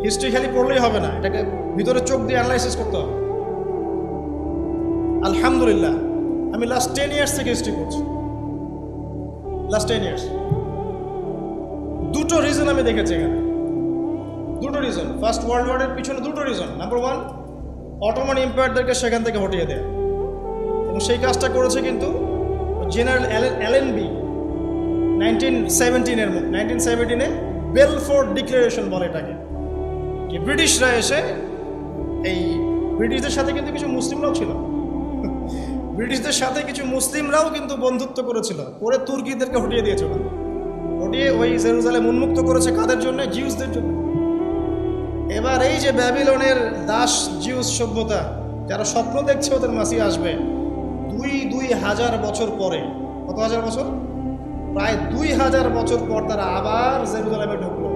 History খালি পড়লেই হবে না, এটাকে ভিতরে চোখ দিয়ে অ্যানালাইসিস করতে হবে। আলহামদুলিল্লাহ আমি লাস্ট 10 ইয়ার্স থেকে হিস্ট্রি করছি, লাস্ট 10 ইয়ার্স। দুটো রিজন আমি দেখেছি এখানে, দুটো রিজন। ফার্স্ট ওয়ার্ল্ড ওয়ারের পিছনে দুটো রিজন। নাম্বার ওয়ান, অটোমান এম্পায়ারদেরকে সেখান থেকে হটিয়ে দেয়, এবং সেই কাজটা করেছে কিন্তু জেনারেল অ্যালেনবি 1917-এ বেলফোর্ড ডিক্লারেশন বলে এটাকে, কি ব্রিটিশরা এসে, এই ব্রিটিশদের সাথে কিন্তু কিছু মুসলিমরাও ছিল, ব্রিটিশদের সাথে কিছু মুসলিমরাও কিন্তু বন্ধুত্ব করেছিল, করে তুর্কিদেরকে হটিয়ে দিয়েছে, হটিয়ে ওই জেরুজালেম উন্মুক্ত করেছে কাদের জন্য? জিউসদের জন্য। এবার এই যে ব্যাবিলনের দাস জিউস সভ্যতা, যারা স্বপ্ন দেখছে ওদের মাসি আসবে, 2000 বছর পরে, কত হাজার বছর? প্রায় 2000 বছর পর তারা আবার জেরুজালেমে ঢুকলো।